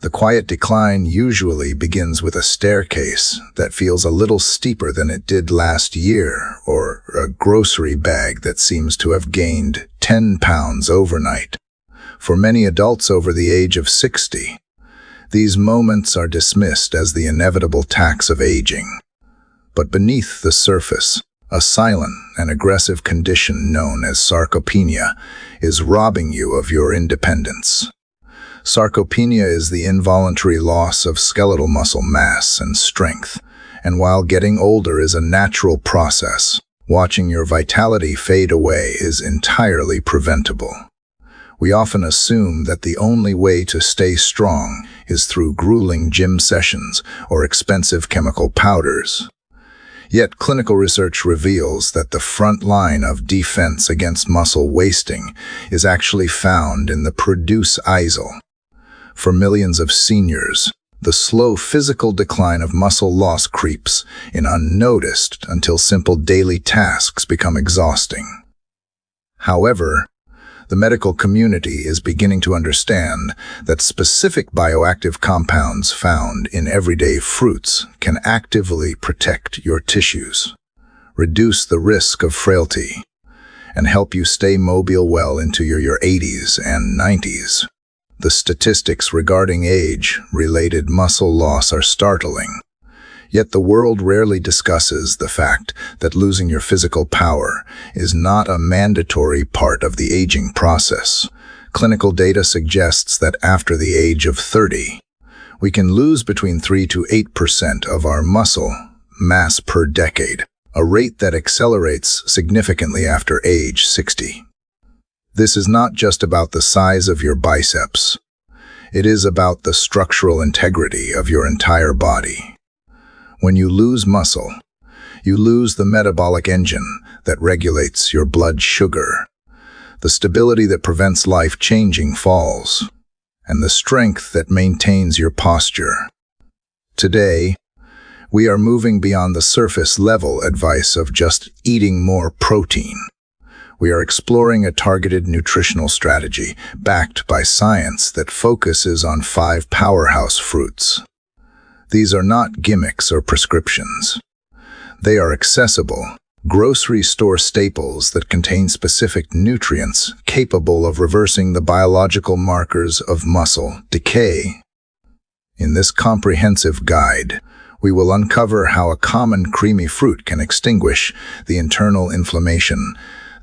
The quiet decline usually begins with a staircase that feels a little steeper than it did last year, or a grocery bag that seems to have gained 10 pounds overnight. For many adults over the age of 60, these moments are dismissed as the inevitable tax of aging. But beneath the surface, a silent and aggressive condition known as sarcopenia is robbing you of your independence. Sarcopenia is the involuntary loss of skeletal muscle mass and strength, and while getting older is a natural process, watching your vitality fade away is entirely preventable. We often assume that the only way to stay strong is through grueling gym sessions or expensive chemical powders. Yet clinical research reveals that the front line of defense against muscle wasting is actually found in the produce isle. For millions of seniors, the slow physical decline of muscle loss creeps in unnoticed until simple daily tasks become exhausting. However, the medical community is beginning to understand that specific bioactive compounds found in everyday fruits can actively protect your tissues, reduce the risk of frailty, and help you stay mobile well into your 80s and 90s. The statistics regarding age-related muscle loss are startling, yet the world rarely discusses the fact that losing your physical power is not a mandatory part of the aging process. Clinical data suggests that after the age of 30, we can lose between 3 to 8% of our muscle mass per decade, a rate that accelerates significantly after age 60. This is not just about the size of your biceps. It is about the structural integrity of your entire body. When you lose muscle, you lose the metabolic engine that regulates your blood sugar, the stability that prevents life-changing falls, and the strength that maintains your posture. Today, we are moving beyond the surface-level advice of just eating more protein. We are exploring a targeted nutritional strategy backed by science that focuses on 5 powerhouse fruits. These are not gimmicks or prescriptions. They are accessible, grocery store staples that contain specific nutrients capable of reversing the biological markers of muscle decay. In this comprehensive guide, we will uncover how a common creamy fruit can extinguish the internal inflammation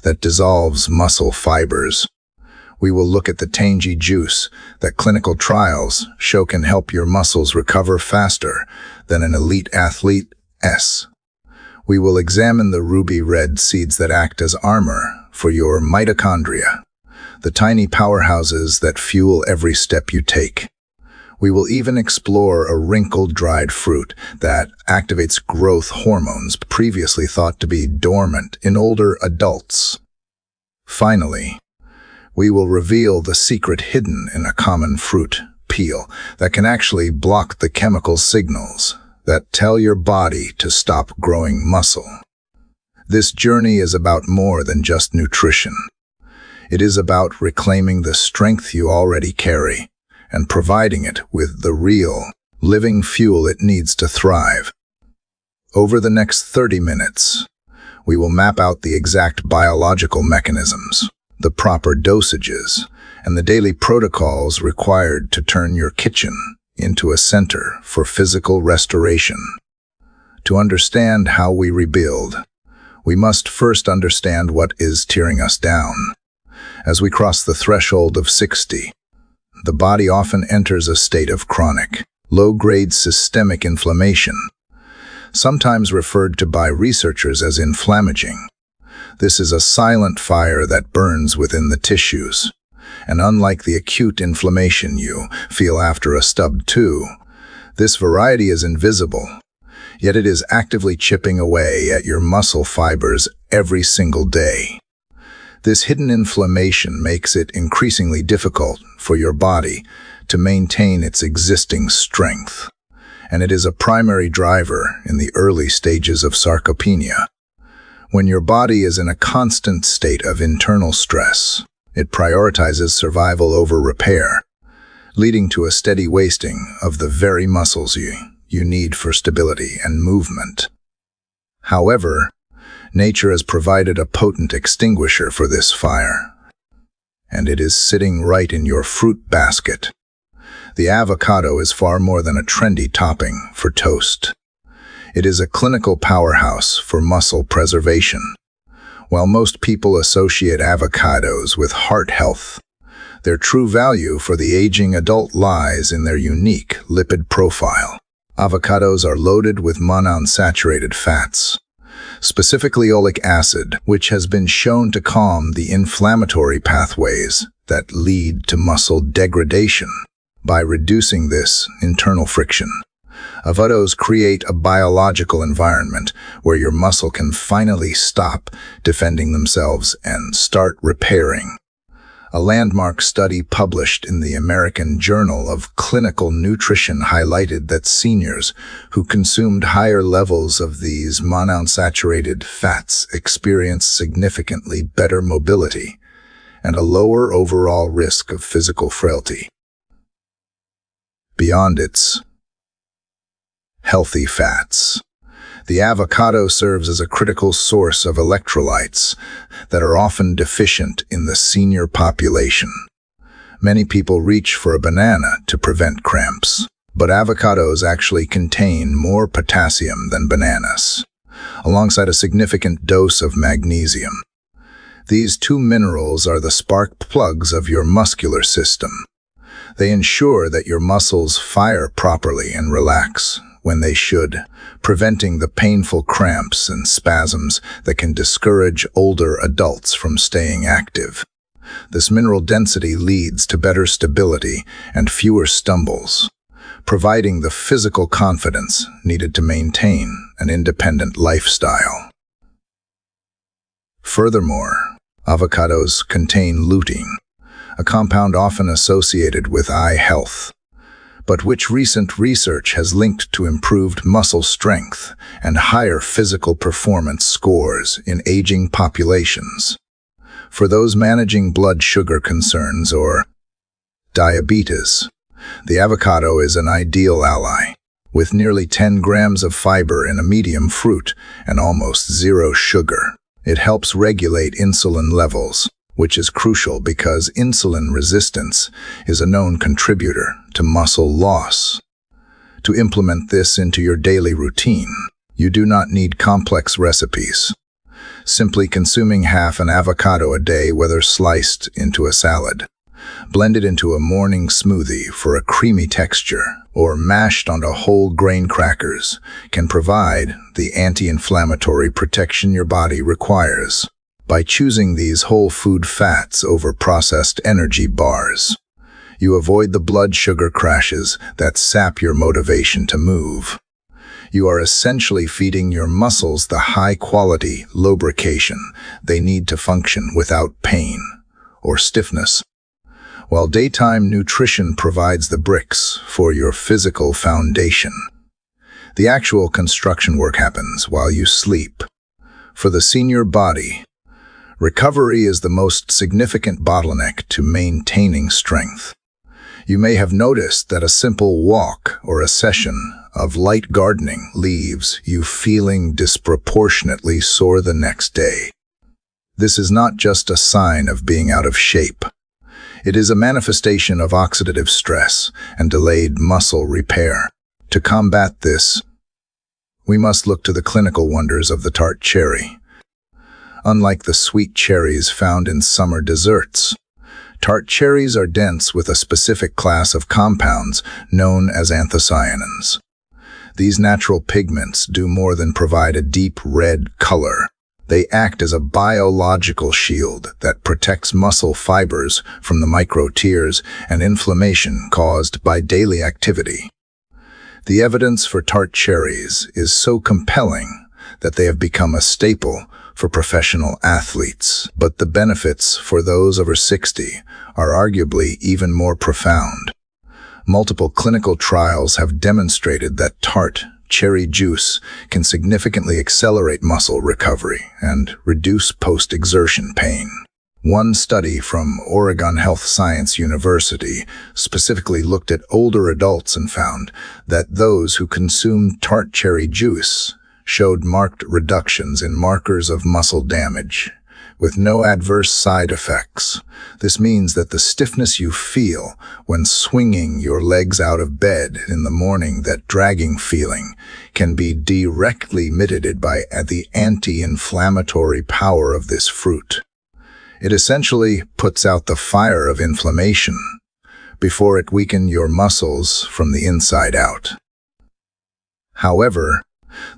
that dissolves muscle fibers. We will look at the tangy juice that clinical trials show can help your muscles recover faster than an elite athlete's. We will examine the ruby red seeds that act as armor for your mitochondria, the tiny powerhouses that fuel every step you take. We will even explore a wrinkled dried fruit that activates growth hormones previously thought to be dormant in older adults. Finally, we will reveal the secret hidden in a common fruit peel that can actually block the chemical signals that tell your body to stop growing muscle. This journey is about more than just nutrition. It is about reclaiming the strength you already carry and providing it with the real, living fuel it needs to thrive. Over the next 30 minutes, we will map out the exact biological mechanisms, the proper dosages, and the daily protocols required to turn your kitchen into a center for physical restoration. To understand how we rebuild, we must first understand what is tearing us down. As we cross the threshold of 60, the body often enters a state of chronic, low-grade systemic inflammation, sometimes referred to by researchers as inflammaging. This is a silent fire that burns within the tissues, and unlike the acute inflammation you feel after a stubbed toe, this variety is invisible, yet it is actively chipping away at your muscle fibers every single day. This hidden inflammation makes it increasingly difficult for your body to maintain its existing strength, and it is a primary driver in the early stages of sarcopenia. When your body is in a constant state of internal stress, it prioritizes survival over repair, leading to a steady wasting of the very muscles you need for stability and movement. However, nature has provided a potent extinguisher for this fire, and it is sitting right in your fruit basket. The avocado is far more than a trendy topping for toast. It is a clinical powerhouse for muscle preservation. While most people associate avocados with heart health, their true value for the aging adult lies in their unique lipid profile. Avocados are loaded with monounsaturated fats, specifically oleic acid, which has been shown to calm the inflammatory pathways that lead to muscle degradation. By reducing this internal friction, avocados create a biological environment where your muscle can finally stop defending themselves and start repairing. A landmark study published in the American Journal of Clinical Nutrition highlighted that seniors who consumed higher levels of these monounsaturated fats experienced significantly better mobility and a lower overall risk of physical frailty. Beyond its healthy fats, the avocado serves as a critical source of electrolytes that are often deficient in the senior population. Many people reach for a banana to prevent cramps, but avocados actually contain more potassium than bananas, alongside a significant dose of magnesium. These two minerals are the spark plugs of your muscular system. They ensure that your muscles fire properly and relax when they should, preventing the painful cramps and spasms that can discourage older adults from staying active. This mineral density leads to better stability and fewer stumbles, providing the physical confidence needed to maintain an independent lifestyle. Furthermore, avocados contain lutein, a compound often associated with eye health, but which recent research has linked to improved muscle strength and higher physical performance scores in aging populations. For those managing blood sugar concerns or diabetes, the avocado is an ideal ally. With nearly 10 grams of fiber in a medium fruit and almost zero sugar, it helps regulate insulin levels, which is crucial because insulin resistance is a known contributor to muscle loss. To implement this into your daily routine, you do not need complex recipes. Simply consuming half an avocado a day, whether sliced into a salad, blended into a morning smoothie for a creamy texture, or mashed onto whole grain crackers, can provide the anti-inflammatory protection your body requires. By choosing these whole food fats over processed energy bars, you avoid the blood sugar crashes that sap your motivation to move. You are essentially feeding your muscles the high-quality lubrication they need to function without pain or stiffness, while daytime nutrition provides the bricks for your physical foundation. The actual construction work happens while you sleep. For the senior body, recovery is the most significant bottleneck to maintaining strength. You may have noticed that a simple walk or a session of light gardening leaves you feeling disproportionately sore the next day. This is not just a sign of being out of shape. It is a manifestation of oxidative stress and delayed muscle repair. To combat this, we must look to the clinical wonders of the tart cherry. Unlike the sweet cherries found in summer desserts, tart cherries are dense with a specific class of compounds known as anthocyanins. These natural pigments do more than provide a deep red color. They act as a biological shield that protects muscle fibers from the micro tears and inflammation caused by daily activity. The evidence for tart cherries is so compelling that they have become a staple for professional athletes, but the benefits for those over 60 are arguably even more profound. Multiple clinical trials have demonstrated that tart cherry juice can significantly accelerate muscle recovery and reduce post-exertion pain. One study from Oregon Health Science University specifically looked at older adults and found that those who consumed tart cherry juice showed marked reductions in markers of muscle damage, with no adverse side effects. This means that the stiffness you feel when swinging your legs out of bed in the morning, that dragging feeling, can be directly mitigated by the anti-inflammatory power of this fruit. It essentially puts out the fire of inflammation before it weakens your muscles from the inside out. However,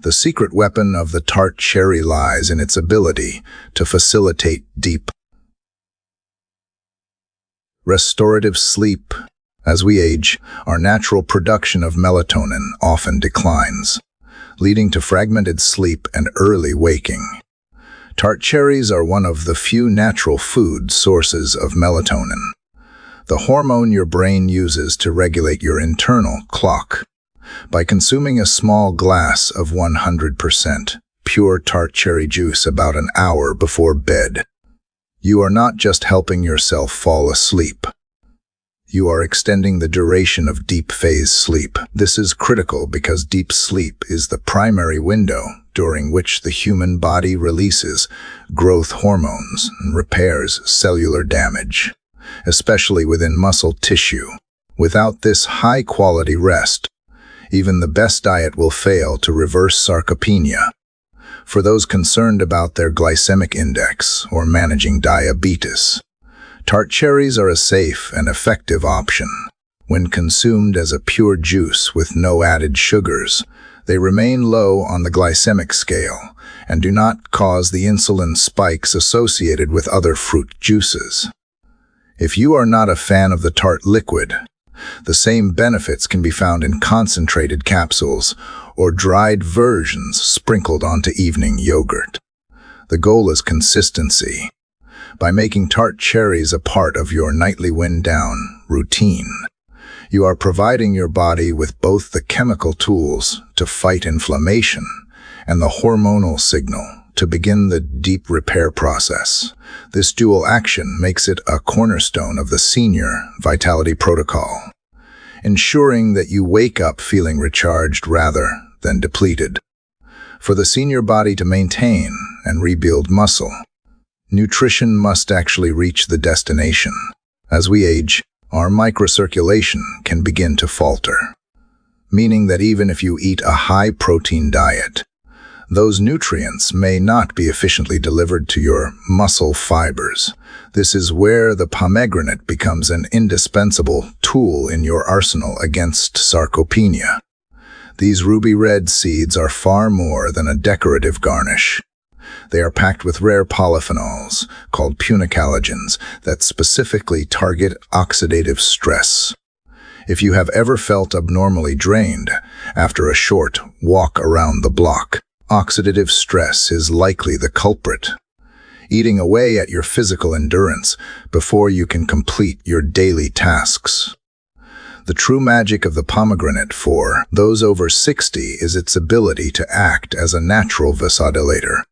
the secret weapon of the tart cherry lies in its ability to facilitate deep, restorative sleep. As we age, our natural production of melatonin often declines, leading to fragmented sleep and early waking. Tart cherries are one of the few natural food sources of melatonin, the hormone your brain uses to regulate your internal clock. By consuming a small glass of 100% pure tart cherry juice about an hour before bed, you are not just helping yourself fall asleep. You are extending the duration of deep phase sleep. This is critical because deep sleep is the primary window during which the human body releases growth hormones and repairs cellular damage, especially within muscle tissue. Without this high-quality rest, even the best diet will fail to reverse sarcopenia. For those concerned about their glycemic index or managing diabetes, tart cherries are a safe and effective option. When consumed as a pure juice with no added sugars, they remain low on the glycemic scale and do not cause the insulin spikes associated with other fruit juices. If you are not a fan of the tart liquid, the same benefits can be found in concentrated capsules or dried versions sprinkled onto evening yogurt. The goal is consistency. By making tart cherries a part of your nightly wind-down routine, you are providing your body with both the chemical tools to fight inflammation and the hormonal signal to begin the deep repair process. This dual action makes it a cornerstone of the Senior Vitality Protocol, ensuring that you wake up feeling recharged rather than depleted. For the senior body to maintain and rebuild muscle, nutrition must actually reach the destination. As we age, our microcirculation can begin to falter, meaning that even if you eat a high-protein diet, those nutrients may not be efficiently delivered to your muscle fibers. This is where the pomegranate becomes an indispensable tool in your arsenal against sarcopenia. These ruby red seeds are far more than a decorative garnish. They are packed with rare polyphenols called punicalagins that specifically target oxidative stress. If you have ever felt abnormally drained after a short walk around the block, oxidative stress is likely the culprit, eating away at your physical endurance before you can complete your daily tasks. The true magic of the pomegranate for those over 60 is its ability to act as a natural vasodilator.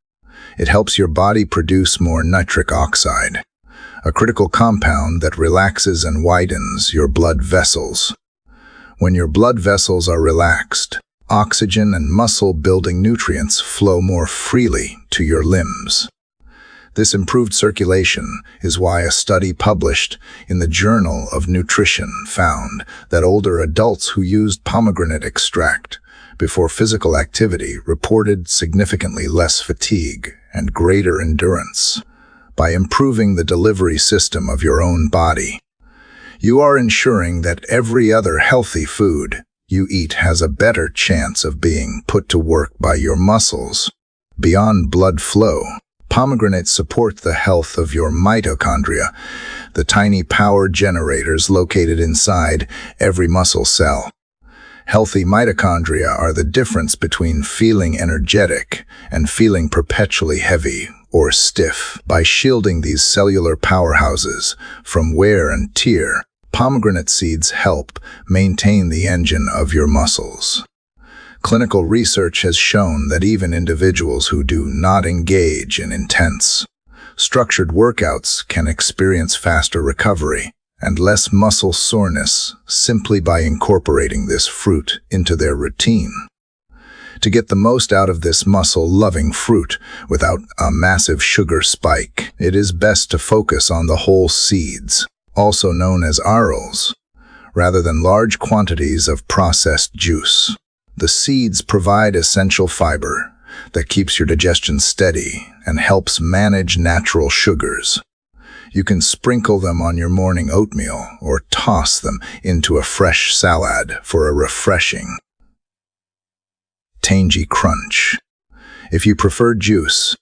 It helps your body produce more nitric oxide, a critical compound that relaxes and widens your blood vessels. When your blood vessels are relaxed, oxygen and muscle-building nutrients flow more freely to your limbs. This improved circulation is why a study published in the Journal of Nutrition found that older adults who used pomegranate extract before physical activity reported significantly less fatigue and greater endurance. By improving the delivery system of your own body, you are ensuring that every other healthy food you eat has a better chance of being put to work by your muscles. Beyond blood flow, pomegranates support the health of your mitochondria, the tiny power generators located inside every muscle cell. Healthy mitochondria are the difference between feeling energetic and feeling perpetually heavy or stiff. By shielding these cellular powerhouses from wear and tear, pomegranate seeds help maintain the engine of your muscles. Clinical research has shown that even individuals who do not engage in intense Structured workouts can experience faster recovery and less muscle soreness simply by incorporating this fruit into their routine. To get the most out of this muscle-loving fruit without a massive sugar spike, it is best to focus on the whole seeds, also known as arils, rather than large quantities of processed juice. The seeds provide essential fiber that keeps your digestion steady and helps manage natural sugars. You can sprinkle them on your morning oatmeal or toss them into a fresh salad for a refreshing, tangy crunch. If you prefer juice,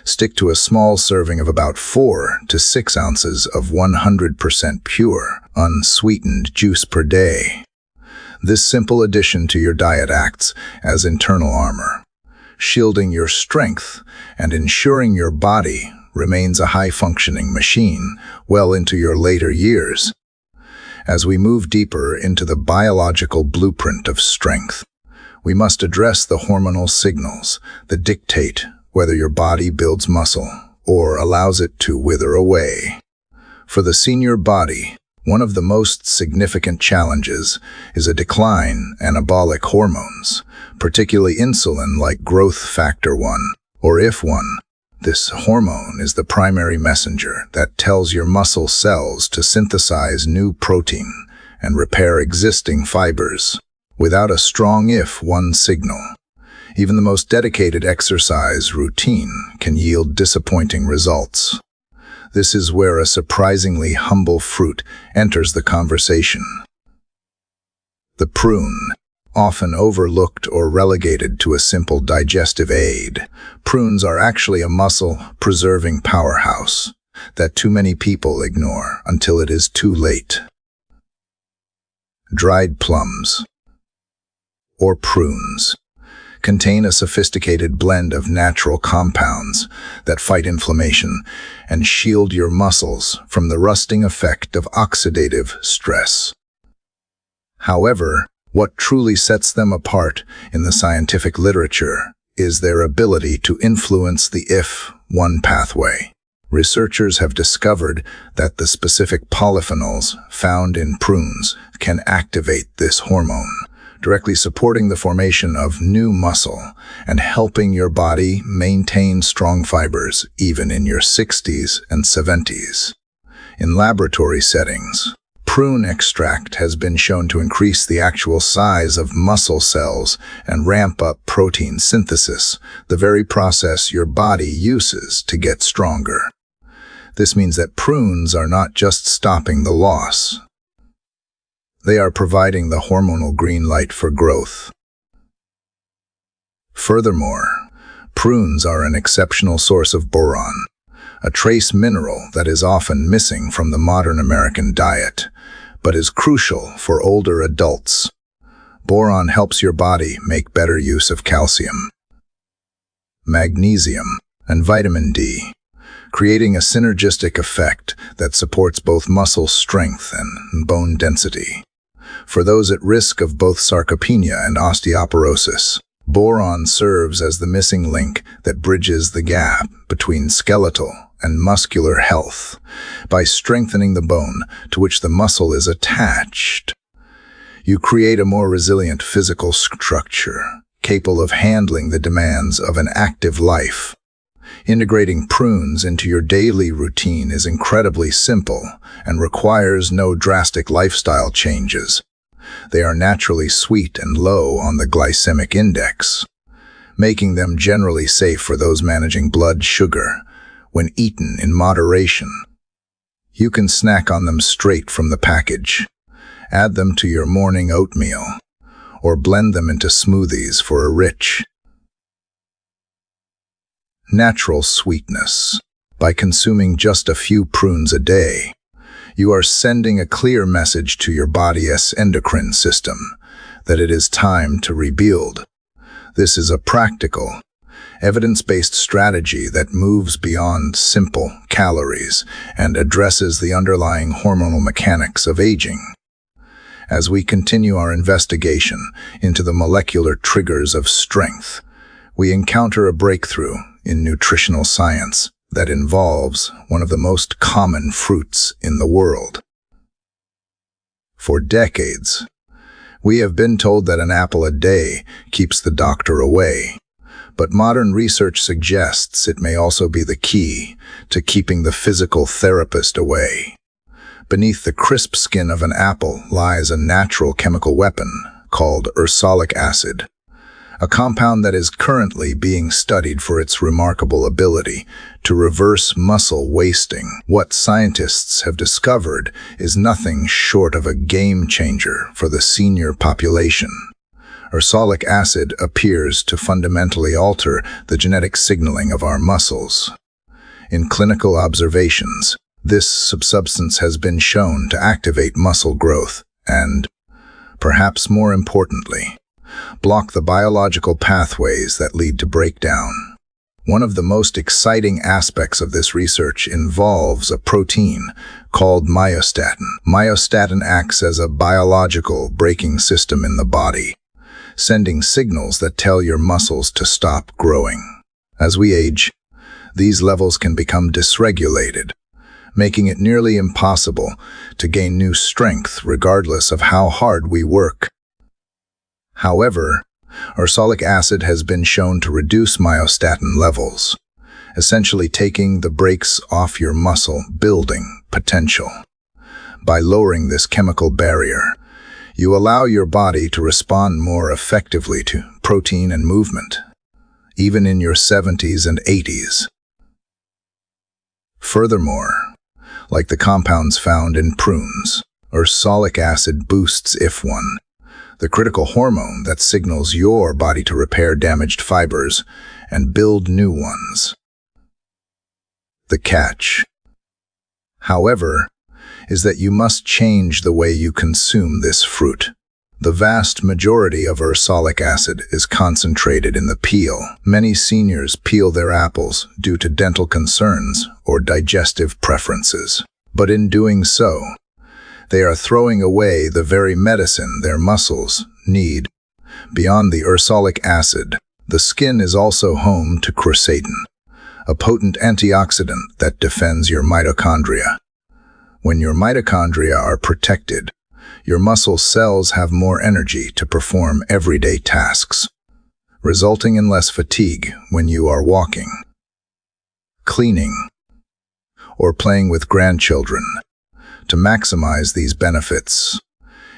stick to a small serving of about 4 to 6 ounces of 100% pure, unsweetened juice per day. This simple addition to your diet acts as internal armor, shielding your strength and ensuring your body remains a high-functioning machine well into your later years. As we move deeper into the biological blueprint of strength, we must address the hormonal signals that dictate whether your body builds muscle or allows it to wither away. For the senior body, one of the most significant challenges is a decline in anabolic hormones, particularly insulin like growth factor 1, or IF1. This hormone is the primary messenger that tells your muscle cells to synthesize new protein and repair existing fibers. Without a strong IF1 signal, even the most dedicated exercise routine can yield disappointing results. This is where a surprisingly humble fruit enters the conversation. The prune, often overlooked or relegated to a simple digestive aid, prunes are actually a muscle-preserving powerhouse that too many people ignore until it is too late. Dried plums, or prunes, contain a sophisticated blend of natural compounds that fight inflammation and shield your muscles from the rusting effect of oxidative stress. However, what truly sets them apart in the scientific literature is their ability to influence the IF1 pathway. Researchers have discovered that the specific polyphenols found in prunes can activate this hormone, directly supporting the formation of new muscle and helping your body maintain strong fibers even in your 60s and 70s. In laboratory settings, prune extract has been shown to increase the actual size of muscle cells and ramp up protein synthesis, the very process your body uses to get stronger. This means that prunes are not just stopping the loss. They are providing the hormonal green light for growth. Furthermore, prunes are an exceptional source of boron, a trace mineral that is often missing from the modern American diet, but is crucial for older adults. Boron helps your body make better use of calcium, magnesium, and vitamin D, creating a synergistic effect that supports both muscle strength and bone density. For those at risk of both sarcopenia and osteoporosis, boron serves as the missing link that bridges the gap between skeletal and muscular health. By strengthening the bone to which the muscle is attached, you create a more resilient physical structure, capable of handling the demands of an active life. Integrating prunes into your daily routine is incredibly simple and requires no drastic lifestyle changes. They are naturally sweet and low on the glycemic index, making them generally safe for those managing blood sugar when eaten in moderation. You can snack on them straight from the package, add them to your morning oatmeal, or blend them into smoothies for a rich, natural sweetness. By consuming just a few prunes a day, you are sending a clear message to your body's endocrine system that it is time to rebuild. This is a practical, evidence-based strategy that moves beyond simple calories and addresses the underlying hormonal mechanics of aging. As we continue our investigation into the molecular triggers of strength, we encounter a breakthrough in nutritional science that involves one of the most common fruits in the world. For decades, we have been told that an apple a day keeps the doctor away, but modern research suggests it may also be the key to keeping the physical therapist away. Beneath the crisp skin of an apple lies a natural chemical weapon called ursolic acid, a compound that is currently being studied for its remarkable ability to reverse muscle wasting. What scientists have discovered is nothing short of a game changer for the senior population. Ursolic acid appears to fundamentally alter the genetic signaling of our muscles. In clinical observations, this substance has been shown to activate muscle growth and, perhaps more importantly, block the biological pathways that lead to breakdown. One of the most exciting aspects of this research involves a protein called myostatin. Myostatin acts as a biological braking system in the body, sending signals that tell your muscles to stop growing. As we age, these levels can become dysregulated, making it nearly impossible to gain new strength regardless of how hard we work. However, ursolic acid has been shown to reduce myostatin levels, essentially taking the brakes off your muscle building potential. By lowering this chemical barrier, you allow your body to respond more effectively to protein and movement, even in your 70s and 80s. Furthermore, like the compounds found in prunes, ursolic acid boosts IF1, the critical hormone that signals your body to repair damaged fibers and build new ones. The catch, however, is that you must change the way you consume this fruit. The vast majority of ursolic acid is concentrated in the peel. Many seniors peel their apples due to dental concerns or digestive preferences. But in doing so, they are throwing away the very medicine their muscles need. Beyond the ursolic acid, the skin is also home to quercetin, a potent antioxidant that defends your mitochondria. When your mitochondria are protected, your muscle cells have more energy to perform everyday tasks, resulting in less fatigue when you are walking, cleaning, or playing with grandchildren. To maximize these benefits,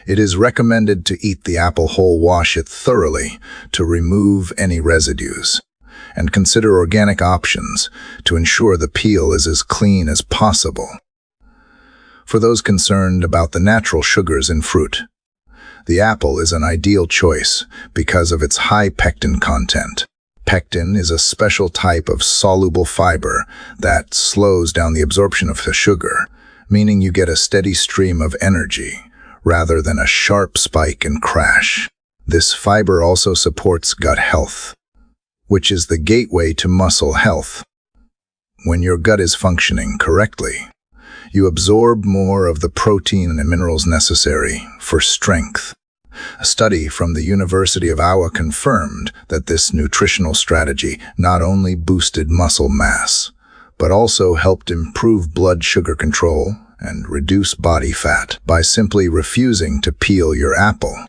it is recommended to eat the apple whole, wash it thoroughly to remove any residues, and consider organic options to ensure the peel is as clean as possible. For those concerned about the natural sugars in fruit, the apple is an ideal choice because of its high pectin content. Pectin is a special type of soluble fiber that slows down the absorption of the sugar, meaning you get a steady stream of energy rather than a sharp spike and crash. This fiber also supports gut health, which is the gateway to muscle health. When your gut is functioning correctly, you absorb more of the protein and minerals necessary for strength. A study from the University of Iowa confirmed that this nutritional strategy not only boosted muscle mass, but also helped improve blood sugar control and reduce body fat. By simply refusing to peel your apple,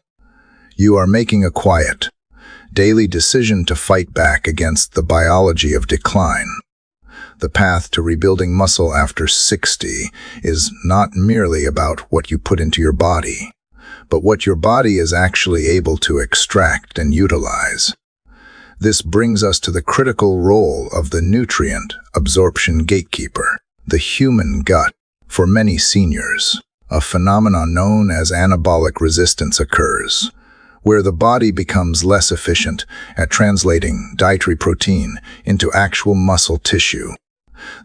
you are making a quiet, daily decision to fight back against the biology of decline. The path to rebuilding muscle after 60 is not merely about what you put into your body, but what your body is actually able to extract and utilize. This brings us to the critical role of the nutrient absorption gatekeeper, the human gut. For many seniors, a phenomenon known as anabolic resistance occurs, where the body becomes less efficient at translating dietary protein into actual muscle tissue.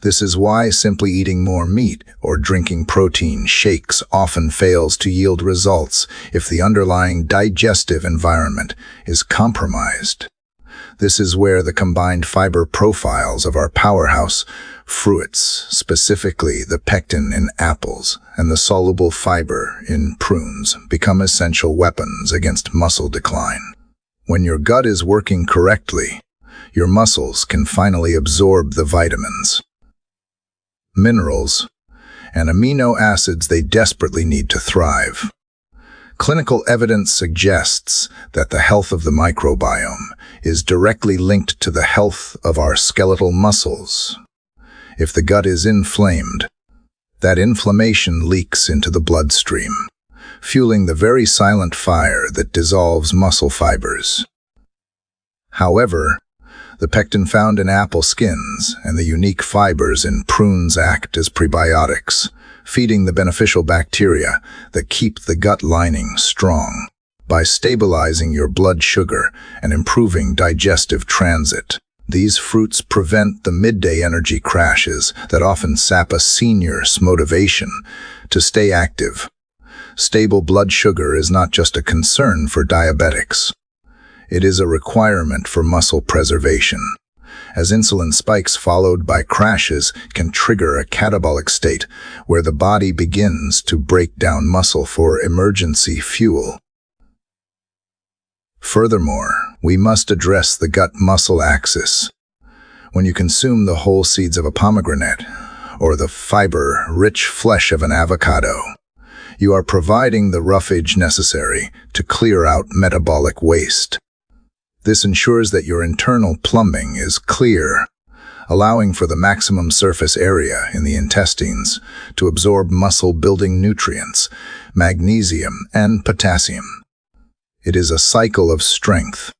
This is why simply eating more meat or drinking protein shakes often fails to yield results if the underlying digestive environment is compromised. This is where the combined fiber profiles of our powerhouse fruits, specifically the pectin in apples and the soluble fiber in prunes, become essential weapons against muscle decline. When your gut is working correctly, your muscles can finally absorb the vitamins, minerals, and amino acids they desperately need to thrive. Clinical evidence suggests that the health of the microbiome is directly linked to the health of our skeletal muscles. If the gut is inflamed, that inflammation leaks into the bloodstream, fueling the very silent fire that dissolves muscle fibers. However, the pectin found in apple skins and the unique fibers in prunes act as prebiotics, feeding the beneficial bacteria that keep the gut lining strong. By stabilizing your blood sugar and improving digestive transit, these fruits prevent the midday energy crashes that often sap a senior's motivation to stay active. Stable blood sugar is not just a concern for diabetics. It is a requirement for muscle preservation, as insulin spikes followed by crashes can trigger a catabolic state where the body begins to break down muscle for emergency fuel. Furthermore, we must address the gut-muscle axis. When you consume the whole seeds of a pomegranate or the fiber-rich flesh of an avocado, you are providing the roughage necessary to clear out metabolic waste. This ensures that your internal plumbing is clear, allowing for the maximum surface area in the intestines to absorb muscle-building nutrients, magnesium and potassium. It is a cycle of strength.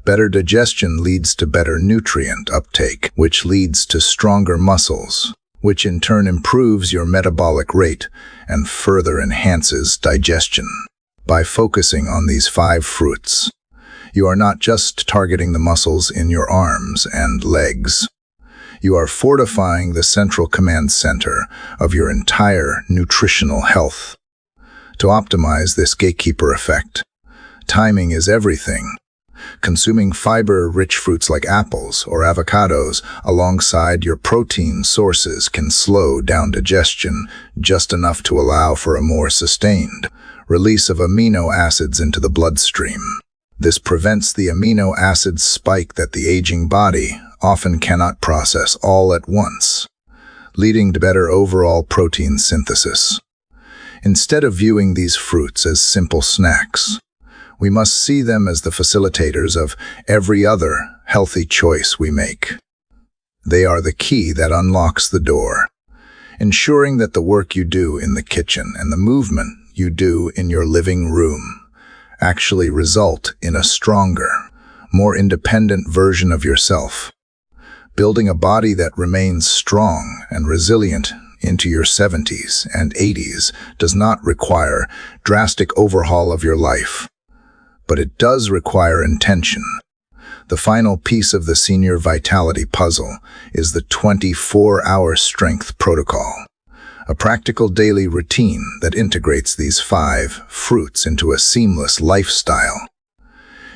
Better digestion leads to better nutrient uptake, which leads to stronger muscles, which in turn improves your metabolic rate and further enhances digestion. By focusing on these 5 fruits, you are not just targeting the muscles in your arms and legs. You are fortifying the central command center of your entire nutritional health. To optimize this gatekeeper effect, timing is everything. Consuming fiber-rich fruits like apples or avocados alongside your protein sources can slow down digestion just enough to allow for a more sustained release of amino acids into the bloodstream. This prevents the amino acid spike that the aging body often cannot process all at once, leading to better overall protein synthesis. Instead of viewing these fruits as simple snacks, we must see them as the facilitators of every other healthy choice we make. They are the key that unlocks the door, ensuring that the work you do in the kitchen and the movement you do in your living room actually result in a stronger, more independent version of yourself. Building a body that remains strong and resilient into your 70s and 80s does not require drastic overhaul of your life, but it does require intention. The final piece of the senior vitality puzzle is the 24-hour strength protocol, a practical daily routine that integrates these 5 fruits into a seamless lifestyle.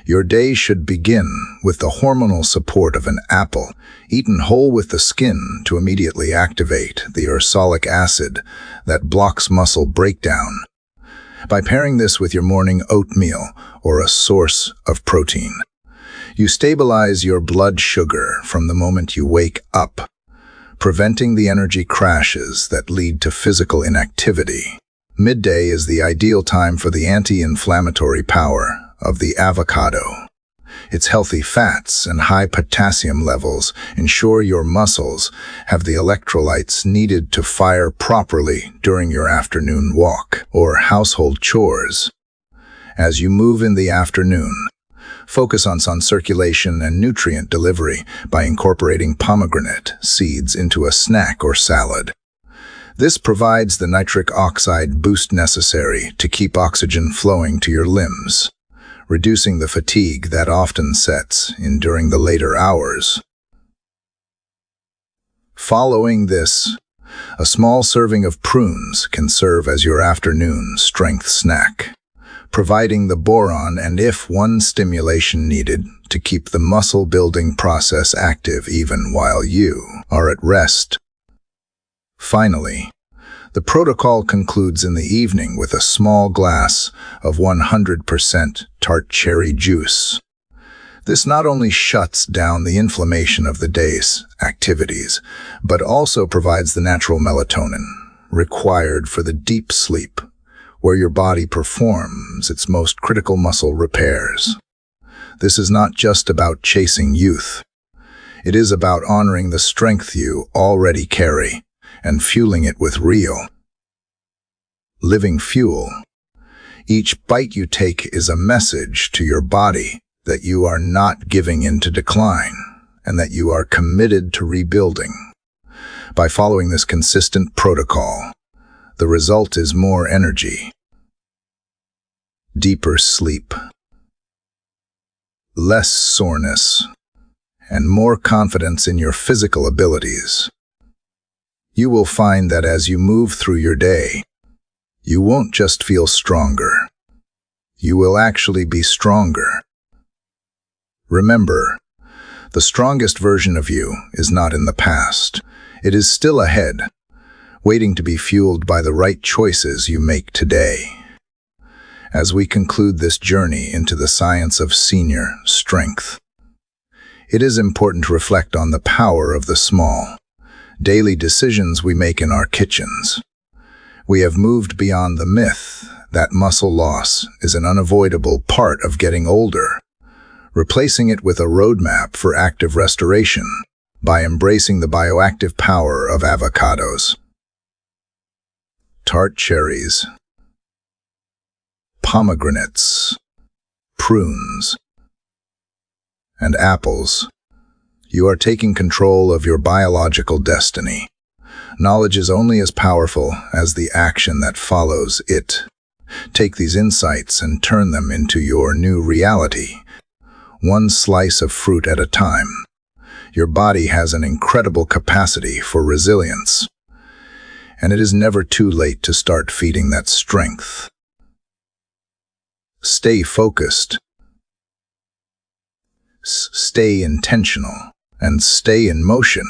Your day should begin with the hormonal support of an apple, eaten whole with the skin to immediately activate the ursolic acid that blocks muscle breakdown. By pairing this with your morning oatmeal or a source of protein, you stabilize your blood sugar from the moment you wake up, preventing the energy crashes that lead to physical inactivity. Midday is the ideal time for the anti-inflammatory power of the avocado. Its healthy fats and high potassium levels ensure your muscles have the electrolytes needed to fire properly during your afternoon walk or household chores. As you move in the afternoon, focus on sun circulation and nutrient delivery by incorporating pomegranate seeds into a snack or salad. This provides the nitric oxide boost necessary to keep oxygen flowing to your limbs, reducing the fatigue that often sets in during the later hours. Following this, a small serving of prunes can serve as your afternoon strength snack, providing the boron and if-1 stimulation needed to keep the muscle-building process active even while you are at rest. Finally, the protocol concludes in the evening with a small glass of 100% tart cherry juice. This not only shuts down the inflammation of the day's activities, but also provides the natural melatonin required for the deep sleep, where your body performs its most critical muscle repairs. This is not just about chasing youth. It is about honoring the strength you already carry and fueling it with real, living fuel. Each bite you take is a message to your body that you are not giving in to decline and that you are committed to rebuilding. By following this consistent protocol, the result is more energy, deeper sleep, less soreness, and more confidence in your physical abilities. You will find that as you move through your day, you won't just feel stronger. You will actually be stronger. Remember, the strongest version of you is not in the past. It is still ahead, waiting to be fueled by the right choices you make today. As we conclude this journey into the science of senior strength, it is important to reflect on the power of the small, daily decisions we make in our kitchens. We have moved beyond the myth that muscle loss is an unavoidable part of getting older, replacing it with a roadmap for active restoration by embracing the bioactive power of avocados, tart cherries, pomegranates, prunes, and apples. You are taking control of your biological destiny. Knowledge is only as powerful as the action that follows it. Take these insights and turn them into your new reality, one slice of fruit at a time. Your body has an incredible capacity for resilience, and it is never too late to start feeding that strength. Stay focused, stay intentional, and stay in motion.